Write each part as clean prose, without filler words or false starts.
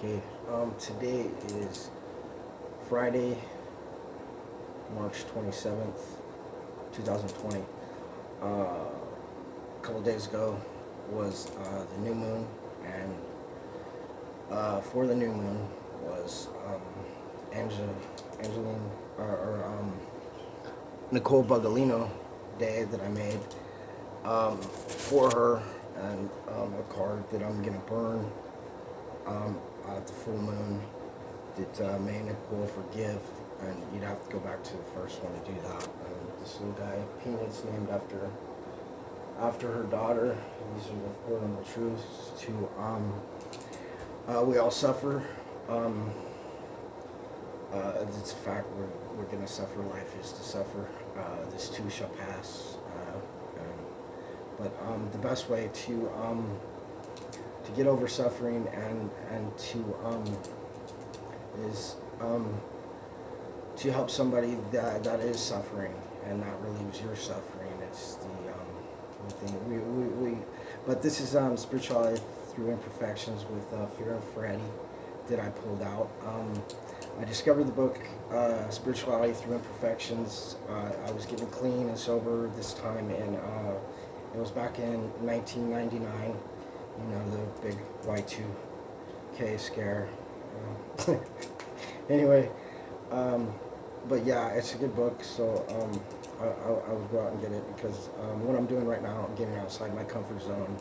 Okay, today is Friday, March 27th, 2020. A couple days ago was the new moon, and for the new moon was Angeline, Nicole Bugalino Day that I made for her, and a card that I'm going to burn at the full moon that may Nicole forgive, and you'd have to go back to the first one to do that. And this little guy, Peanut's named after her daughter. These are the four noble truths to we all suffer. It's a fact we're gonna suffer. Life is to suffer. This too shall pass. But the best way to get over suffering and to is to help somebody that is suffering, and that relieves your suffering. It's the thing but this is spirituality through imperfections with Fear and Freddy that I pulled out. I discovered the book Spirituality Through Imperfections. I was getting clean and sober this time, and it was back in 1999. You know, the big Y2K scare. Anyway, but yeah, it's a good book, so I would go out and get it, because what I'm doing right now, I'm getting outside my comfort zone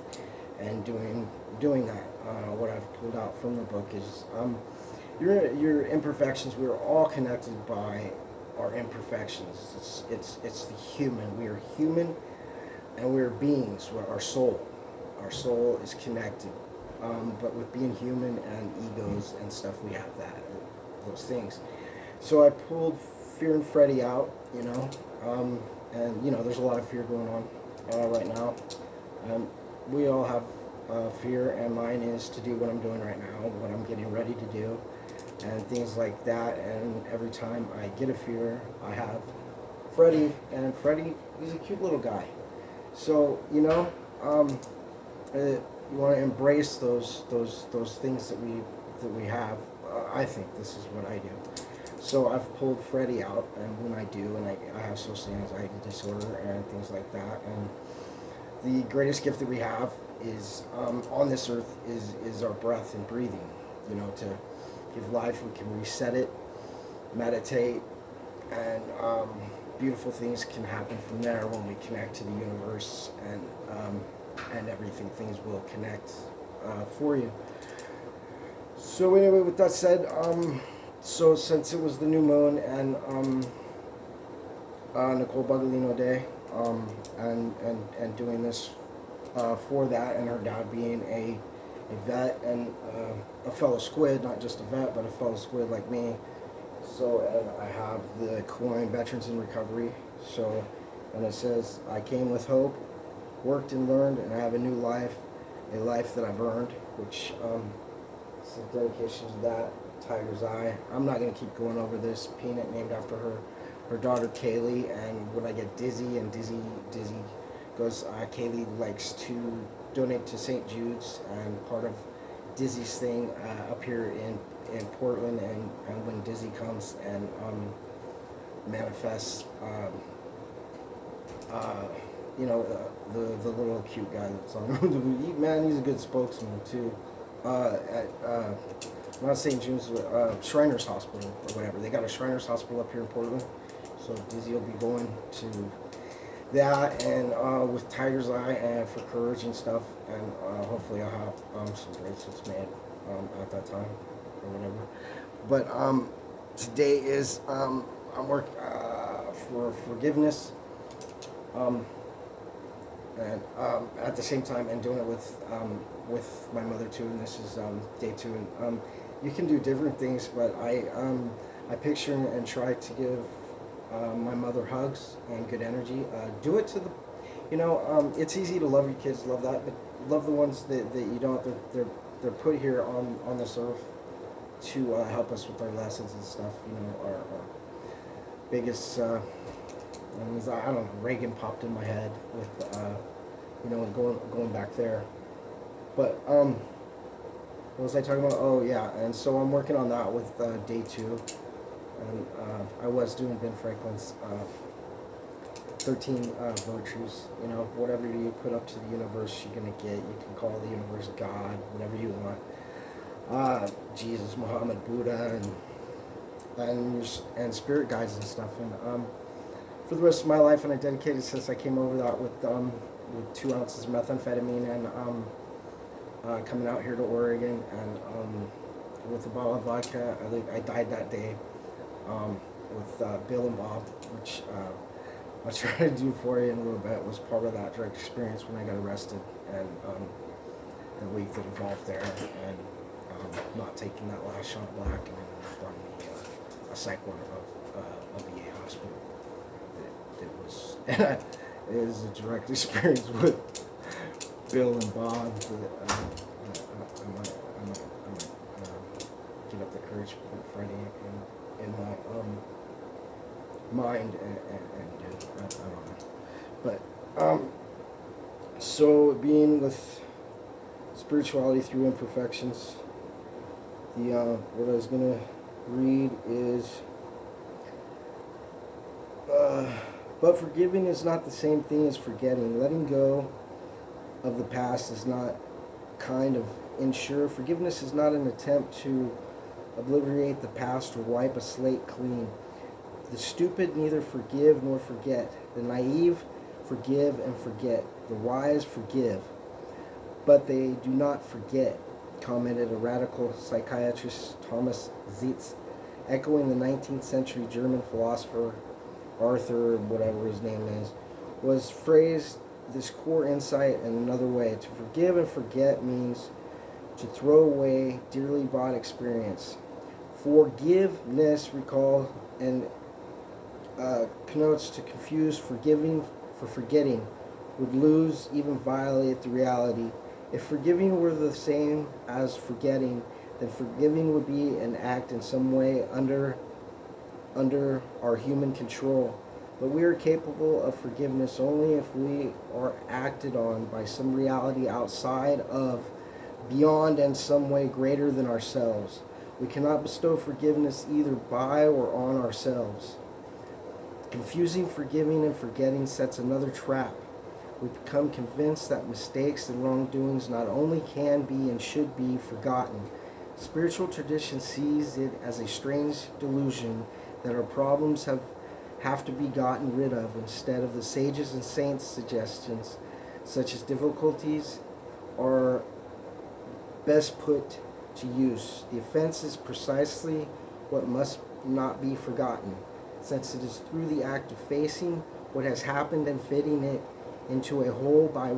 and doing that. What I've pulled out from the book is your imperfections. We're all connected by our imperfections. It's the human. We are human, and we're beings. We're our soul. Our soul is connected, but with being human and egos and stuff, we have those things. So I pulled Fear and Freddy out, and there's a lot of fear going on right now. We all have fear, and mine is to do what I'm doing right now, what I'm getting ready to do, and things like that. And every time I get a fear, I have Freddy, and Freddy, he's a cute little guy. So you want to embrace those things that we have. I think this is what I do. So I've pulled Freddy out, and when I do, and I have social anxiety disorder and things like that. And the greatest gift that we have is on this earth is our breath and breathing. To give life, we can reset it, meditate, and beautiful things can happen from there when we connect to the universe, and everything. Things will connect for you. So anyway, with that said, so since it was the new moon and Nicole Bugalino Day, and doing this for that, and her dad being a vet and a fellow squid, not just a vet, but a fellow squid like me. So, and I have the coin Veterans in Recovery. So, and it says, I came with hope, worked and learned, and I have a new life, a life that I've earned, which is a dedication to that. Tiger's Eye. I'm not going to keep going over this. Peanut, named after her daughter Kaylee. And when I get dizzy, and dizzy goes, Kaylee likes to donate to St. Jude's, and part of Dizzy's thing up here in Portland, and when Dizzy comes and manifests, the little cute guy that's on. Man, he's a good spokesman too. Not St. Jude's, Shriners Hospital or whatever. They got a Shriners Hospital up here in Portland, so Dizzy will be going to that, and with Tiger's Eye, and for courage and stuff, and hopefully I'll have some bracelets made at that time or whatever. But today is I'm working for forgiveness, and at the same time, and doing it with my mother too. And this is day 2. And you can do different things, but I picture and try to give my mother hugs and good energy. Do it to the, it's easy to love your kids, love that, but love the ones that you don't. They're put here on this earth to help us with our lessons and stuff. Our biggest, I don't know, Reagan popped in my head with, going back there. But what was I talking about? Oh yeah, and so I'm working on that with day 2, and I was doing Ben Franklin's 13 virtues. You know, whatever you put up to the universe, you're gonna get. You can call the universe God, whatever you want. Jesus, Muhammad, Buddha, and spirit guides and stuff. And for the rest of my life, and I dedicated since I came over that with 2 ounces of methamphetamine and coming out here to Oregon, and with a bottle of vodka. I died that day with Bill and Bob, which I'll try to do for you in a little bit. Was part of that direct experience when I got arrested, and the week that involved there, and not taking that last shot of black, and ended up on a psych ward of VA hospital. It was it was a direct experience with Bill and Bob. I might get up the courage to put Freddy in my mind and do. I don't know. But so being with spirituality through imperfections, what I was gonna read is, but forgiving is not the same thing as forgetting. Letting go of the past is not kind of ensure. Forgiveness is not an attempt to obliterate the past or wipe a slate clean. The stupid neither forgive nor forget. The naive forgive and forget. The wise forgive, but they do not forget, commented a radical psychiatrist, Thomas Zietz, echoing the 19th century German philosopher Arthur, whatever his name is, was phrased this core insight in another way. To forgive and forget means to throw away dearly bought experience. Forgiveness, recall, and connotes to confuse forgiving for forgetting, would lose, even violate the reality. If forgiving were the same as forgetting, then forgiving would be an act in some way under our human control. But we are capable of forgiveness only if we are acted on by some reality outside of, beyond, and some way greater than ourselves. We cannot bestow forgiveness either by or on ourselves. Confusing forgiving and forgetting sets another trap. We become convinced that mistakes and wrongdoings not only can be and should be forgotten. Spiritual tradition sees it as a strange delusion that our problems have to be gotten rid of, instead of the sages and saints' suggestions, such as difficulties are best put to use. The offense is precisely what must not be forgotten, since it is through the act of facing what has happened and fitting it into a whole by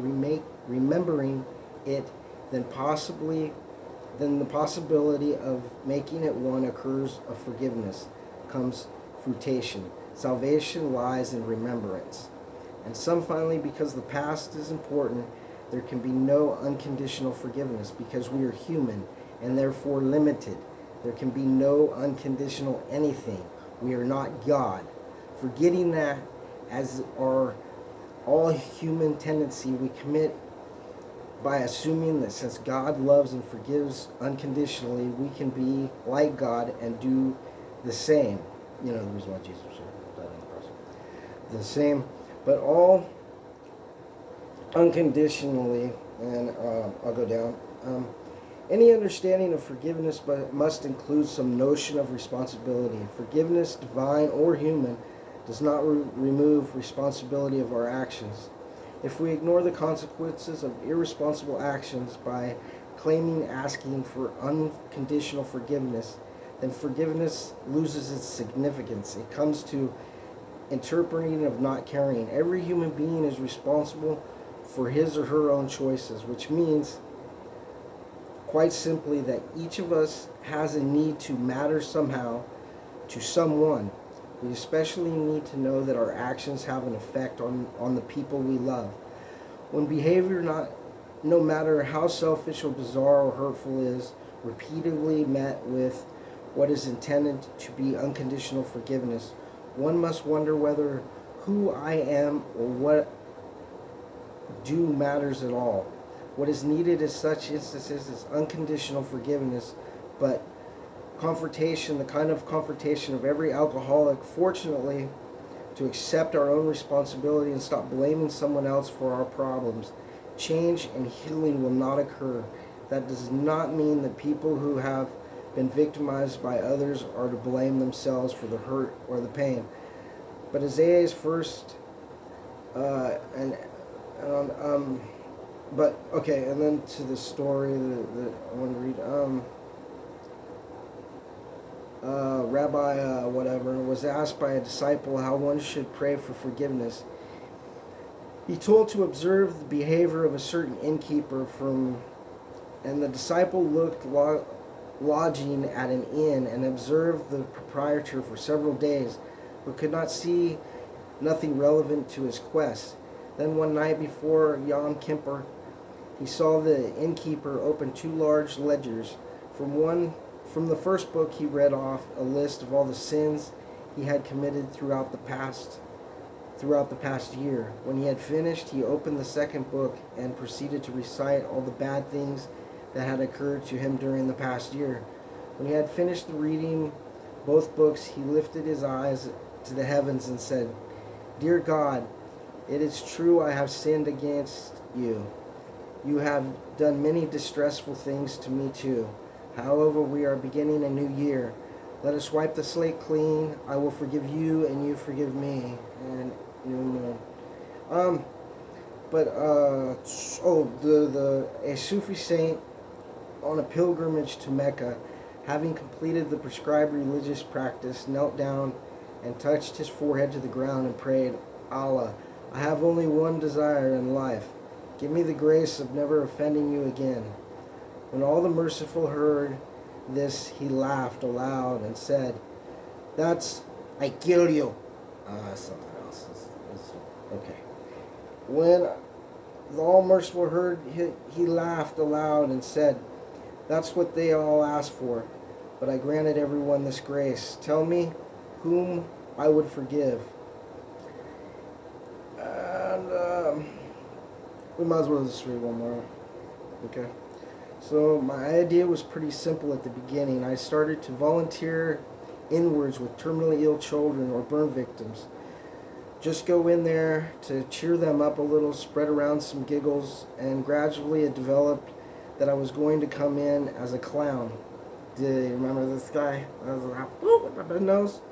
remembering it, then the possibility of making it one occurs. Of forgiveness comes fruition. Salvation lies in remembrance. And some finally, because the past is important, there can be no unconditional forgiveness because we are human and therefore limited. There can be no unconditional anything. We are not God. Forgetting that, as our all human tendency, we commit by assuming that since God loves and forgives unconditionally, we can be like God and do the same. You know, the reason why Jesus died on the cross. The same, but all unconditionally, and I'll go down. Any understanding of forgiveness must include some notion of responsibility. Forgiveness, divine or human, does not remove responsibility of our actions. If we ignore the consequences of irresponsible actions by asking for unconditional forgiveness, then forgiveness loses its significance. It comes to interpreting of not caring. Every human being is responsible for his or her own choices, which means, quite simply, that each of us has a need to matter somehow to someone. We especially need to know that our actions have an effect on the people we love. When behavior, no matter how selfish or bizarre or hurtful, is repeatedly met with what is intended to be unconditional forgiveness, one must wonder whether who I am or what do matters at all. What is needed in such instances is unconditional forgiveness, but confrontation, the kind of confrontation of every alcoholic, fortunately, to accept our own responsibility and stop blaming someone else for our problems. Change and healing will not occur. That does not mean that people who have been victimized by others are to blame themselves for the hurt or the pain. But as AA's first, but okay, and then to the story that I want to read. Rabbi, whatever, was asked by a disciple how one should pray for forgiveness. He told to observe the behavior of a certain innkeeper and the disciple looked lodging at an inn and observed the proprietor for several days, but could not see nothing relevant to his quest. Then one night before Yom Kippur, he saw the innkeeper open two large ledgers. From the first book, he read off a list of all the sins he had committed throughout the past year. When he had finished, he opened the second book and proceeded to recite all the bad things that had occurred to him during the past year. When he had finished reading both books, he lifted his eyes to the heavens and said, "Dear God, it is true I have sinned against you. You have done many distressful things to me too. However, we are beginning a new year. Let us wipe the slate clean. I will forgive you, and you forgive me." And a Sufi saint on a pilgrimage to Mecca, having completed the prescribed religious practice, knelt down and touched his forehead to the ground and prayed, "Allah, I have only one desire in life. Give me the grace of never offending you again." When all the merciful heard this, he laughed aloud and said, "I kill you." Something else. Okay. When the all merciful heard, he laughed aloud and said, "That's what they all asked for, but I granted everyone this grace. Tell me whom I would forgive." And we might as well just read one more. Okay. So my idea was pretty simple at the beginning. I started to volunteer inwards with terminally ill children or burn victims. Just go in there to cheer them up a little, spread around some giggles, and gradually it developed that I was going to come in as a clown. Do you remember this guy? I was like, with my red nose.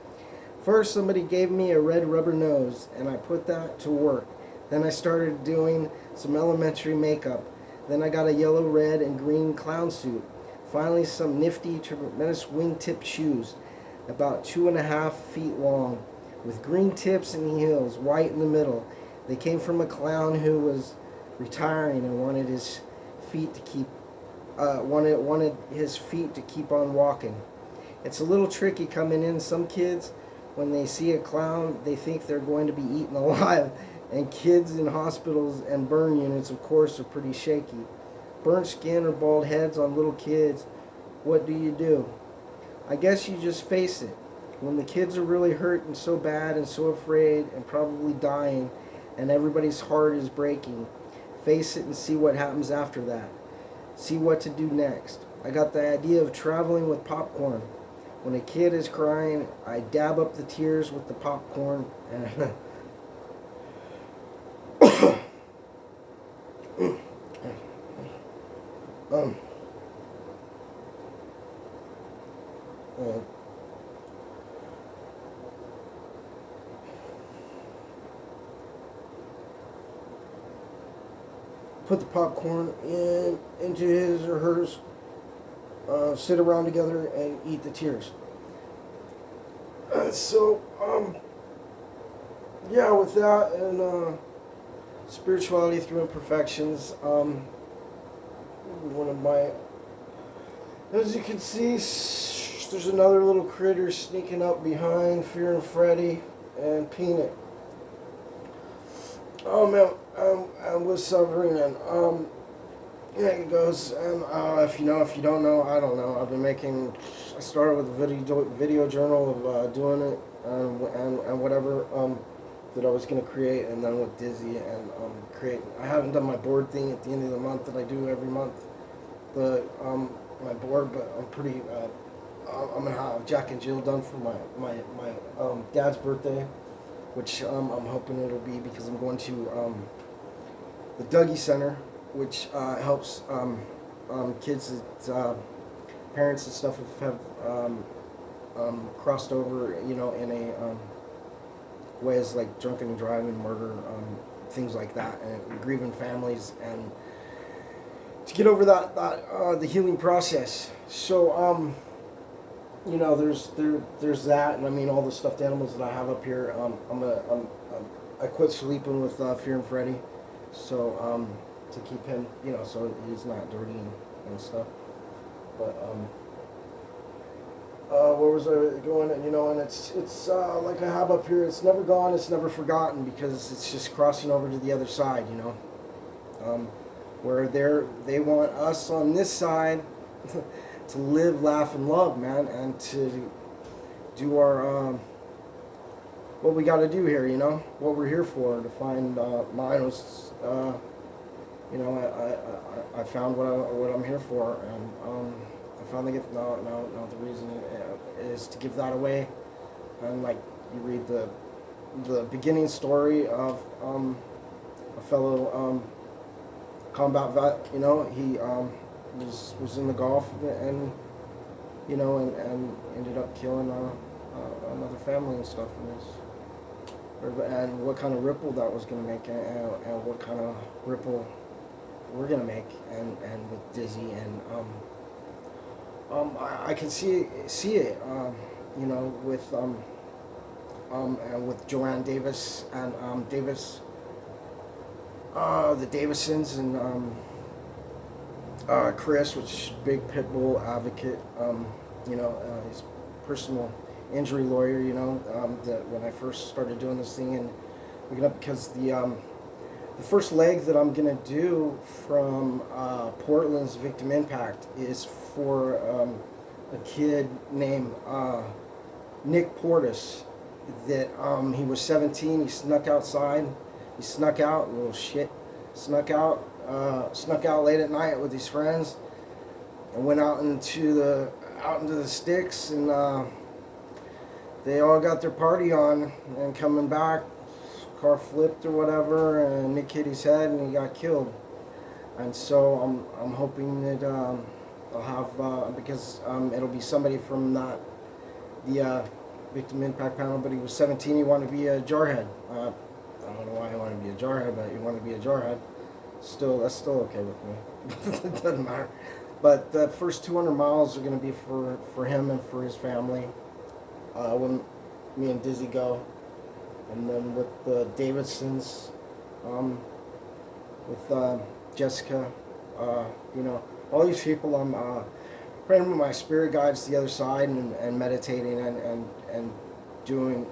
First, somebody gave me a red rubber nose, and I put that to work. Then I started doing some elementary makeup. Then I got a yellow, red, and green clown suit. Finally, some nifty, tremendous wingtip shoes, about 2.5 feet long, with green tips and heels, white in the middle. They came from a clown who was retiring and wanted his feet to keep on walking. It's a little tricky coming in. Some kids, when they see a clown, they think they're going to be eaten alive. And kids in hospitals and burn units, of course, are pretty shaky. Burnt skin or bald heads on little kids. What do? I guess you just face it. When the kids are really hurt and so bad and so afraid and probably dying and everybody's heart is breaking, face it and see what happens after that. See what to do next. I got the idea of traveling with popcorn. When a kid is crying, I dab up the tears with the popcorn and put the popcorn into his or hers, sit around together and eat the tears. With that and spirituality through imperfections, one of my, as you can see, there's another little critter sneaking up behind Fear and Freddy and Peanut. Oh man, I'm with suffering and yeah, it goes. And if you don't know, I don't know. I started with a video journal of doing it and whatever. that I was gonna create, and then with Dizzy and create. I haven't done my board thing at the end of the month that I do every month. The my board, but I'm pretty. I'm gonna have Jack and Jill done for my dad's birthday, which I'm hoping it'll be because I'm going to the Dougie Center, which helps kids that parents and stuff have crossed over, you know, in a ways like drunken driving, murder, things like that, and grieving families, and to get over that the healing process. So you know, there's that, and I mean all the stuffed animals that I have up here. I quit sleeping with Fearin Freddy, so to keep him, you know, so he's not dirty and stuff. But where was I going? You know, and it's like I have up here. It's never gone. It's never forgotten because it's just crossing over to the other side. You know, where they want us on this side to live, laugh, and love, man, and to do our what we got to do here. You know, what we're here for. To find mine was, you know, I found what I'm here for, and I finally get no. The reason is to give that away, and like you read the beginning story of a fellow combat vet. You know, he was in the Gulf, and you know, and ended up killing another family and stuff. And what kind of ripple that was going to make, and what kind of ripple we're going to make, and with Dizzy, and I can see it, you know, with and with Joanne Davis and Davis, the Davisons, and Chris, which is big pit bull advocate. You know, he's personal injury lawyer. You know, that when I first started doing this thing and looking up, because the first leg that I'm gonna do from Portland's Victim Impact is for a kid named Nick Portis. That he was 17. He snuck outside. He snuck out, little shit. Snuck out late at night with his friends, and went out into the sticks, and they all got their party on. And coming back, car flipped or whatever, and Nick hit his head, and he got killed. And so I'm hoping that I'll have because it'll be somebody from the Victim Impact panel. But he was 17. He wanted to be a jarhead. I don't know why he wanted to be a jarhead, but he wanted to be a jarhead. That's still okay with me. It doesn't matter. But the first 200 miles are going to be for him and for his family. When me and Dizzy go, and then with the Davidsons, with Jessica, you know, all these people, I'm praying with my spirit guides to the other side, and meditating, and doing,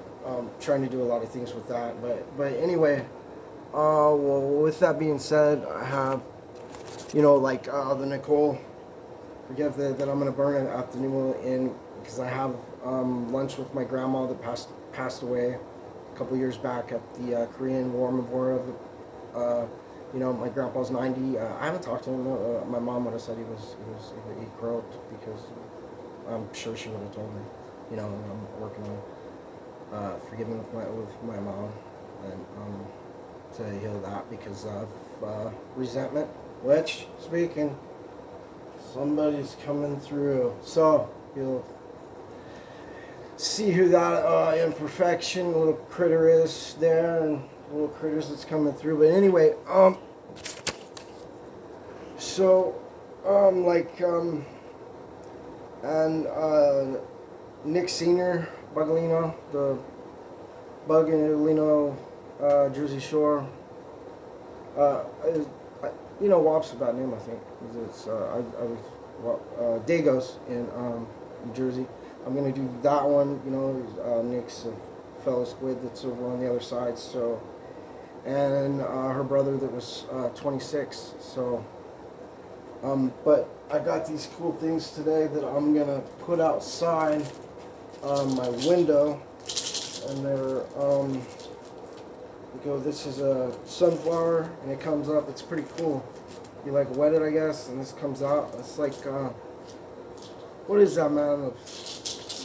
trying to do a lot of things with that. But anyway, well, with that being said, I have, you know, like the Nicole, forget that I'm gonna burn it at the New Inn, because I have lunch with my grandma that passed away a couple years back at the Korean War Memorial. You know, my grandpa's 90. I haven't talked to him. My mom would have said he croaked, because I'm sure she would have told me. You know, I'm working on forgiving with my mom, and to heal that because of resentment. Which, speaking, somebody's coming through. So you'll see who that imperfection little critter is there, and little critters that's coming through. But anyway, and Nick Senior, Bugolino, the Bugolino, Jersey Shore. You know, WAP's a bad name, I think. It's Dagos in New Jersey. I'm gonna do that one. You know, Nick's a fellow squid that's over on the other side. So, and her brother that was 26. So, but I got these cool things today that I'm gonna put outside my window, and they're go, this is a sunflower, and it comes up. It's pretty cool. You like wet it, I guess, and this comes out. It's like, what is that, man?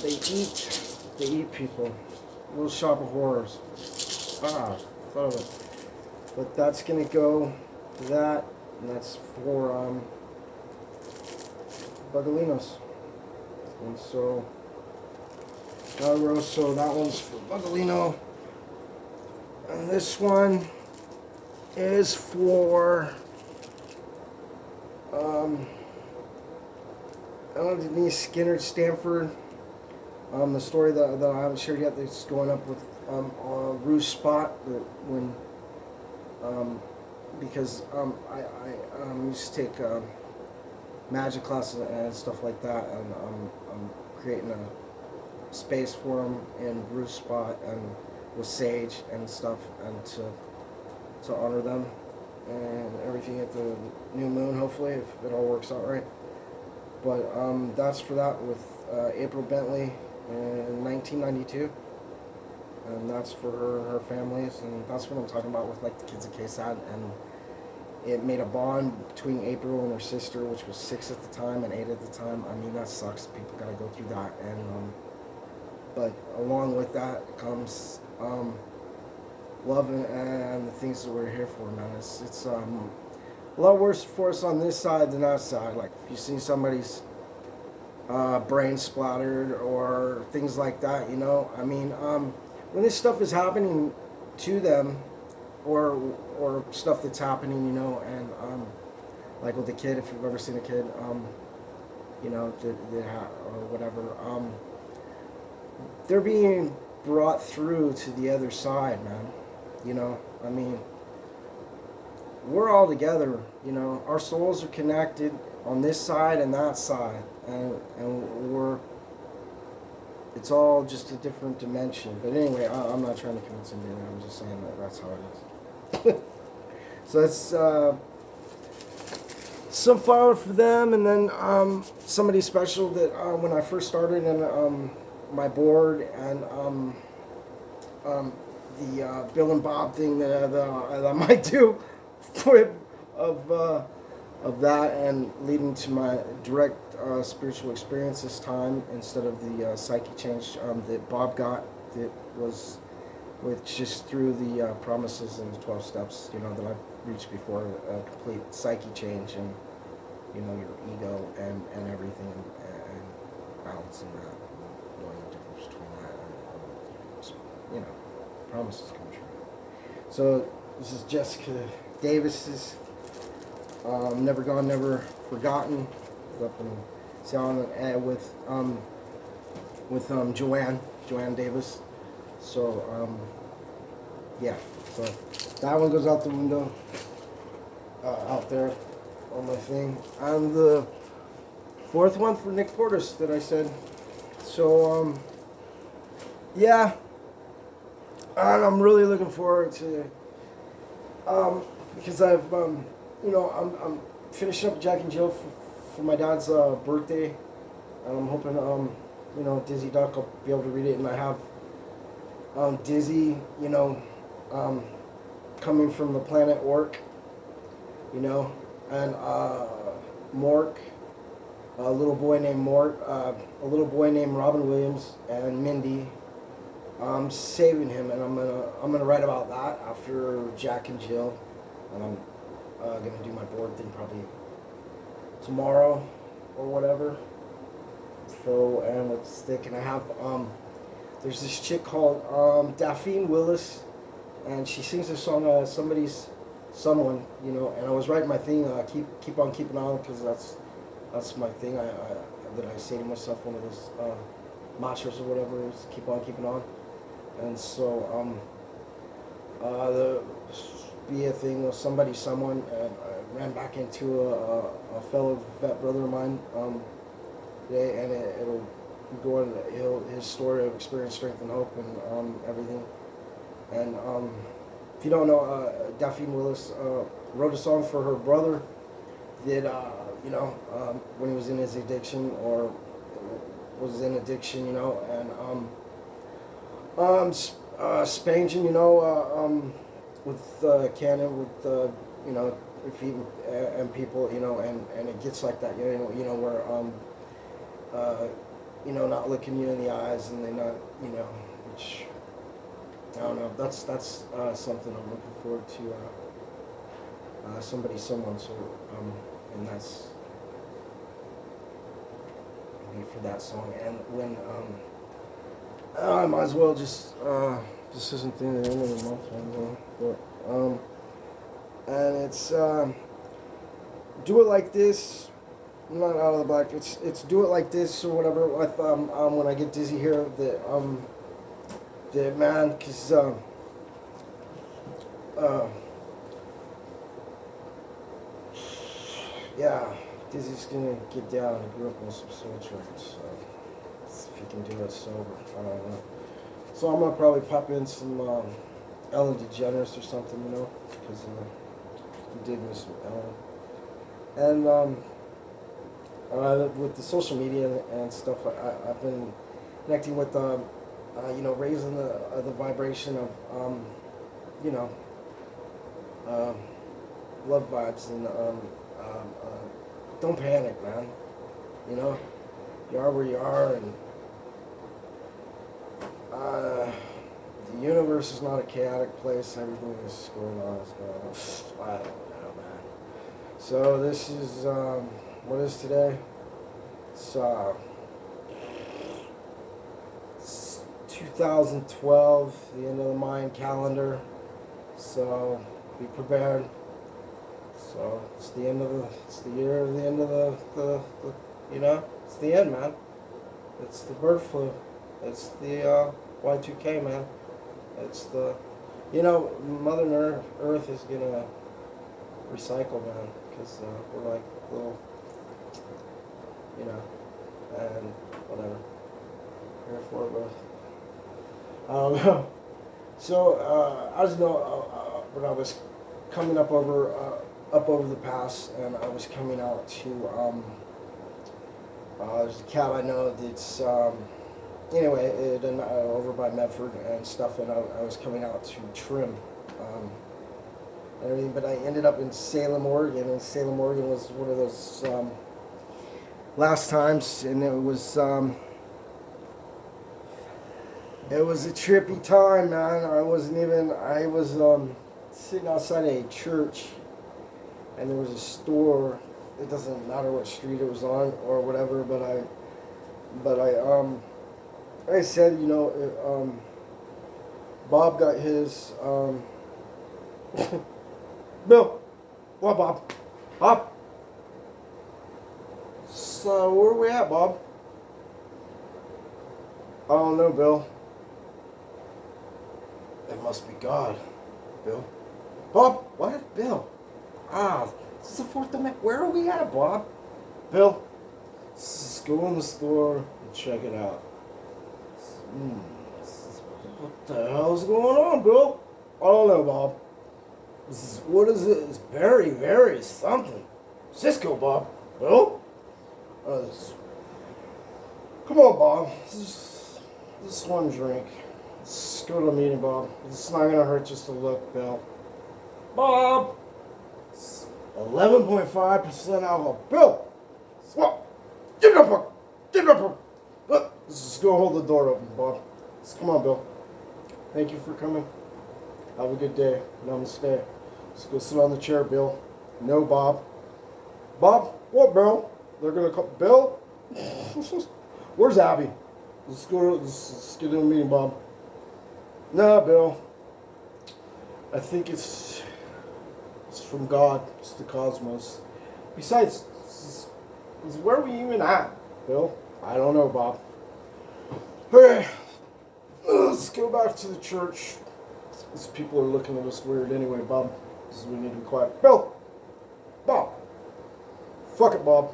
They eat people. Little Shop of Horrors. Thought of it. But that's gonna go to that, and that's for Bugalinos. And so that one's for Bugolino. And this one is for Denise Skinner Stanford. The story that I haven't shared yet that's going up with Rouge Spot when because I used to take magic classes and stuff like that, and I'm creating a space for them in Rouge Spot and with sage and stuff, and to honor them and everything at the new moon, hopefully, if it all works out right. But that's for that with April Bentley in 1992, and that's for her and her families, and that's what I'm talking about with like the kids at KSAD, and it made a bond between April and her sister, which was 6 at the time and 8 at the time. I mean, that sucks. People gotta go through that, and but along with that comes love and the things that we're here for, man. It's a lot worse for us on this side than that side. Like if you see somebody's brain splattered or things like that, you know. I mean, when this stuff is happening to them, or stuff that's happening, you know, and like with the kid, if you've ever seen a kid, you know, or whatever, they're being brought through to the other side, man. You know, I mean, we're all together, you know, our souls are connected on this side and that side, and it's all just a different dimension. But anyway, I'm not trying to convince anybody, I'm just saying that that's how it is. So that's Sunflower for them, and then somebody special that when I first started in my board, and the Bill and Bob thing that I might do of that, and leading to my direct spiritual experience this time instead of the psychic change that Bob got, that was with just through the promises and the 12 steps, you know, that I've reached before, a complete psyche change, and you know, your ego and everything, and balancing that, knowing the difference between that and you know, promises come true. So this is Jessica Davis's Never Gone, Never Forgotten, up in Seattle, with Joanne Davis. So yeah, so that one goes out the window, out there on my thing. And the fourth one for Nick Portis that I said. So yeah, and I'm really looking forward to because I've you know, I'm finishing up Jack and Jill for my dad's birthday, and I'm hoping you know, Dizzy Duck, I'll be able to read it, and I have Dizzy, you know, coming from the planet Orc, you know, and Mork, a little boy named a little boy named Robin Williams, and Mindy. I'm saving him, and I'm gonna write about that after Jack and Jill, and I'm gonna do my board thing probably tomorrow or whatever. So, and let's stick, and I have there's this chick called Daphne Willis, and she sings a song, someone, you know, and I was writing my thing, keep on keeping on, because that's my thing, that I say to myself, one of those mantras or whatever, is keep on keeping on. And so the be a thing with someone, and I ran back into a fellow vet brother of mine today, and it'll go into his story of experience, strength, and hope, and everything. And if you don't know, Daphne Willis wrote a song for her brother that you know, when he was in his addiction, or was in addiction, you know, and Spangin, you know, Canon, with you know, if you and people, you know, and it gets like that, where uh, not looking you in the eyes, and they not, which I don't know. That's something I'm looking forward to. Someone, so and that's for that song. And when I might as well just this isn't the end of the month, but and it's do it like this. Not out of the black. It's do it like this or whatever. With when I get dizzy here, the man, because yeah, Dizzy's gonna get down. He grew up on some soul tracks, so if he can do it sober, I don't know. So I'm gonna probably pop in some Ellen DeGeneres or something, because I'm digging some Ellen. And with the social media and stuff, I've been connecting with raising the vibration of love vibes, and don't panic, man. You are where you are, and the universe is not a chaotic place. Everything is going on. I don't know, man. So this is what is today? It's 2012, the end of the Mayan calendar. So be prepared. So it's the end of it's the year of the end of the it's the end, man. It's the bird flu. It's the Y2K, man. It's the, Mother Earth is gonna recycle, man, because we're like little, and whatever. Here for it, bro. I don't know. So I just know when I was coming up over the pass, and I was coming out to there's a cab I know that's anyway, over by Medford and stuff, and I was coming out to trim and everything, but I ended up in Salem, Oregon, and Salem, Oregon was one of those last times, and it was a trippy time, man. I was sitting outside a church, and there was a store. It doesn't matter what street it was on or whatever, but I said, Bob got his, Bill, what, Bob? Bob? So, where are we at, Bob? I don't know, Bill. It must be God, Bill. Bob, what? Bill? This is the 4th Amendment. Where are we at, Bob? Bill, let's go in the store and check it out. What the hell's going on, Bill? I don't know, Bob. What is it? It's very, very something. Cisco, Bob. Bill? Come on, Bob. Just one drink. Let's go to a meeting, Bob. It's not gonna hurt just to look, Bill. Bob! 11.5% alcohol. Bill! Swap! Give me that book! Give me that book! Let's just go hold the door open, Bob. Come on, Bill. Thank you for coming. Have a good day. Namaste. Let's go sit on the chair, Bill. No, Bob. Bob? What, Bill? They're gonna call Bill? Where's Abby? Let's get in a meeting, Bob. No, Bill. I think it's from God. It's the cosmos. Besides, where are we even at, Bill? I don't know, Bob. Hey, let's go back to the church. These people are looking at us weird anyway, Bob. We need to be quiet. Bill! Bob! Fuck it, Bob.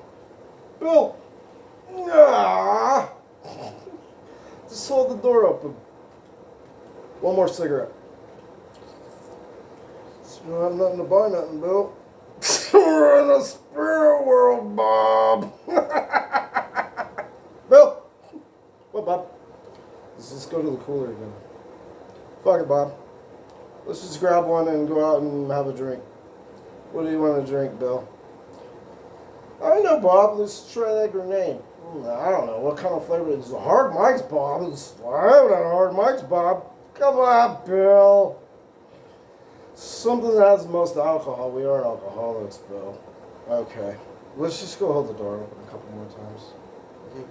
Bill! Just hold the door open. One more cigarette. So you don't have nothing to buy nothing, Bill. We're in the spirit world, Bob. Bill! What, Bob? Let's just go to the cooler again. Fuck it, Bob. Let's just grab one and go out and have a drink. What do you want to drink, Bill? I don't know, Bob. Let's try that grenade. I don't know. What kind of flavor is it? Hard Mike's, Bob. I haven't had Hard Mike's, Bob. Come on, Bill. Something that has the most alcohol. We are alcoholics, Bill. Okay. Let's just go hold the door open a couple more times. Okay.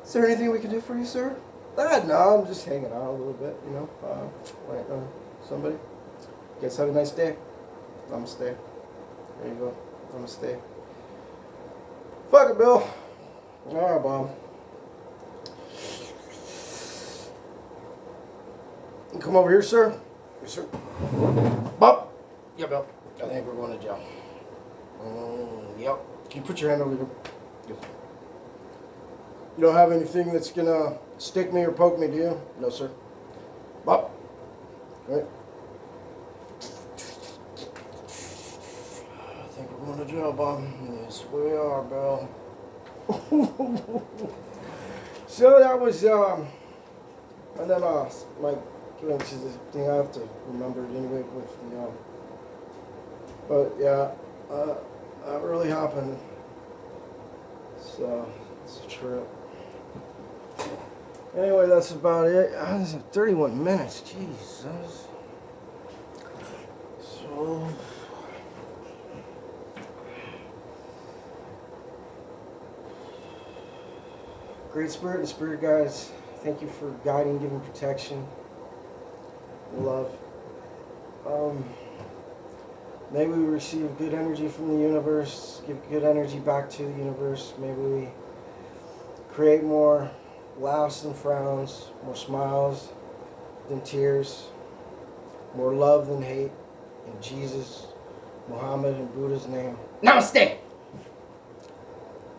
Is there anything we can do for you, sir? No, I'm just hanging out a little bit, you know. Somebody. You guys have a nice day. Namaste. There you go. Namaste. Fuck it, Bill. All right, Bob. You come over here, sir. Yes, sir. Bob. Yeah, Bill. I think we're going to jail. Yep. Can you put your hand over here? Yes. You don't have anything that's gonna stick me or poke me, do you? No, sir. Bob. All right. I think we're going to jail, Bob. Yes, we are, Bill. So that was, and then, like, which is the thing I have to remember anyway with the, but yeah, that really happened. So, it's a trip. Anyway, that's about it. This is 31 minutes, Jesus. So, Great Spirit and Spirit Guides, thank you for guiding, giving protection, love. May we receive good energy from the universe, give good energy back to the universe. May we create more laughs than frowns, more smiles than tears, more love than hate. In Jesus, Muhammad, and Buddha's name. Namaste!